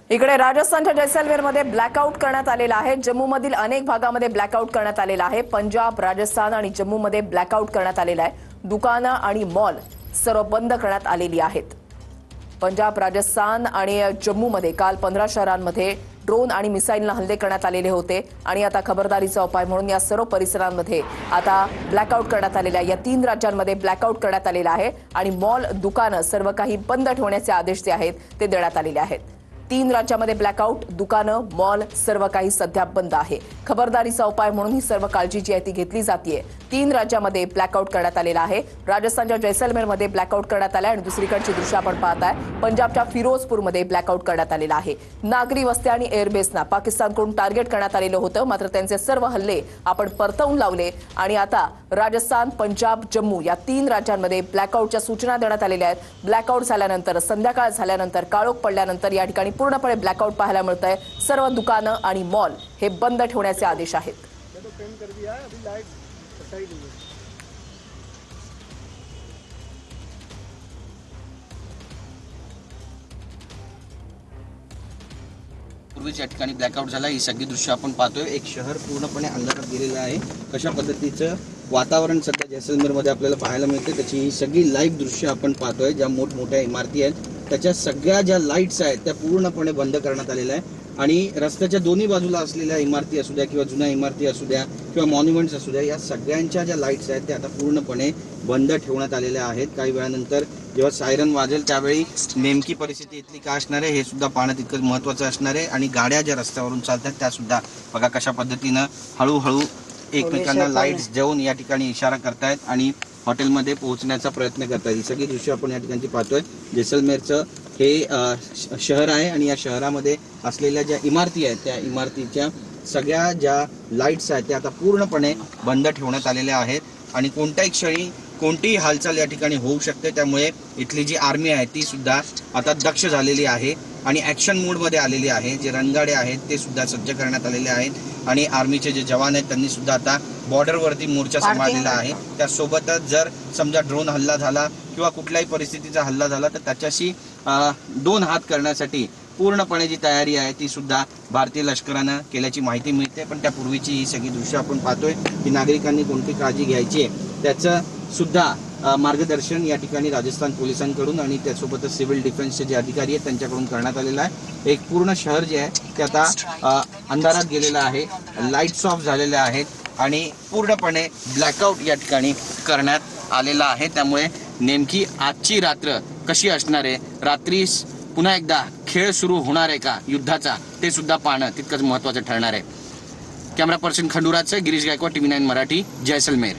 इकडे राजस्थानच्या जैसलमेरमध्ये ब्लॅकआउट करण्यात आलेला आहे। जम्मूमधील अनेक भागामध्ये ब्लॅकआउट करण्यात आलेला आहे। पंजाब, राजस्थान आणि जम्मूमध्ये ब्लॅकआउट करण्यात आलेला आहे। दुकानं आणि मॉल सर्व बंद करण्यात आलेली आहेत। पंजाब, राजस्थान आणि जम्मूमध्ये काल 15 शहरांमध्ये ड्रोन आणि मिसाईलने हल्ले करण्यात आलेले होते आणि आता खबरदारीचा उपाय म्हणून या सर्व परिसरांमध्ये आता ब्लॅकआउट करण्यात आलेला आहे। या 3 राज्यांमध्ये ब्लॅकआउट करण्यात आलेला आहे आणि मॉल, दुकानं सर्व काही बंद ठेवण्याचे आदेश जे आहेत ते देण्यात आलेले आहेत। 3 राज्यांमध्ये ब्लॅकआउट, दुकानं, मॉल सर्व काही सध्या बंद आहे। खबरदारीचा उपाय म्हणून ही सर्व काळजी जी आहे ती घेतली जाते। 3 राज्यांमध्ये ब्लॅकआउट करण्यात आलेला आहे। राजस्थानच्या जैसलमेरमध्ये ब्लॅकआउट करण्यात आला आणि दुसरीकडची दृश्य आपण पाहताय पंजाबच्या फिरोजपूरमध्ये ब्लॅकआउट करण्यात आलेला आहे। नागरी वस्त्या आणि एअरबेसना पाकिस्तानकडून टार्गेट करण्यात आलेलं होतं, मात्र त्यांचे सर्व हल्ले आपण परतवून लावले आणि आता राजस्थान, पंजाब, जम्मू या 3 राज्यांमध्ये ब्लॅकआउटच्या सूचना देण्यात आलेल्या आहेत। ब्लॅकआउट झाल्यानंतर, संध्याकाळ झाल्यानंतर, काळोख पडल्यानंतर या ठिकाणी पूर्णपणे ब्लॅकआउट पाहायला मिळतंय। सर्व दुकानं आणि मॉल हे बंद ठेवण्याचे आदेश आहेत। पूर्वीच या ठिकाणी ब्लॅकआउट झाला। ही सगळी दृश्य आपण पाहतोय। एक शहर पूर्णपणे अंधारात गेलेलं आहे। कशा पद्धतीचं वातावरण सध्या जैसलमेरमध्ये आपल्याला पाहायला मिळते त्याची ही सगळी लाईव्ह दृश्य आपण पाहतोय। ज्या मोठमोठ्या इमारती आहेत त्याच्या सगळ्या ज्या लाईट्स आहेत त्या पूर्णपणे बंद करण्यात आलेल्या आहे आणि रस्त्याच्या दोन्ही बाजूला असलेल्या इमारती असू द्या किंवा जुन्या इमारती असू द्या किंवा मॉन्युमेंट्स असू द्या, या सगळ्यांच्या ज्या लाईट्स आहेत त्या आता पूर्णपणे बंद ठेवण्यात आलेल्या आहेत। काही वेळानंतर जेव्हा सायरन वाजेल त्यावेळी नेमकी परिस्थिती इथली काय असणार आहे हे सुद्धा पाहणं तितकंच महत्त्वाचं असणार आहे। आणि गाड्या ज्या रस्त्यावरून चालतात त्या सुद्धा बघा कशा पद्धतीनं हळूहळू एकमेकांना लाईट्स देऊन या ठिकाणी इशारा करतायत आणि हॉटेलमध्ये पोहोचण्याचा प्रयत्न करतायत। ही सगळी दृश्य आपण या ठिकाणी पाहतोय। जैसलमेरचं हे शहर आहे आणि या शहरामध्ये असलेल्या ज्या इमारती आहेत त्या इमारतीच्या सगळ्या ज्या लाईट्स आहेत त्या आता पूर्णपणे बंद ठेवण्यात आलेल्या आहेत आणि कोणत्याही क्षणी कोणतीही हालचाल या ठिकाणी होऊ शकते। त्यामुळे इथली जी आर्मी आहे ती सुद्धा आता दक्ष झालेली आहे आणि ॲक्शन मोडमध्ये आलेली आहे। जे रणगाडे आहेत ते सुद्धा सज्ज करण्यात आलेले आहेत आणि आर्मीचे जे जवान आहेत त्यांनी सुद्धा आता बॉर्डरवरती मोर्चा सांभाळलेला आहे। त्यासोबतच जर समजा ड्रोन हल्ला झाला किंवा कुठल्याही परिस्थितीचा हल्ला झाला तर त्याच्याशी 2 हात करण्यासाठी पूर्णपणे जी तयारी आहे ती सुद्धा भारतीय लष्करानं केल्याची माहिती मिळते। पण त्यापूर्वीची ही सगळी दृश्य आपण पाहतोय की नागरिकांनी कोणती काळजी घ्यायची आहे त्याचं सुद्धा मार्गदर्शन या ठिकाणी राजस्थान पोलिसांकडून आणि त्यासोबतच सिव्हिल डिफेन्सचे जे अधिकारी आहेत त्यांच्याकडून करण्यात आलेलं आहे। एक पूर्ण शहर जे आहे ते आता अंधारात गेलेलं आहे, लाईट्स ऑफ झालेल्या आहेत आणि पूर्णपणे ब्लॅकआउट या ठिकाणी करण्यात आलेला आहे। त्यामुळे नेमकी आजची रात्र कशी असणार आहे, रात्री पुन्हा एकदा खेळ सुरू होणार आहे का युद्धाचा, ते सुद्धा पाहणं तितकंच महत्त्वाचं ठरणार आहे। कॅमेरा पर्सन खंडुराजचं गिरीश गायकवाड, TV9 मराठी, जैसलमेर।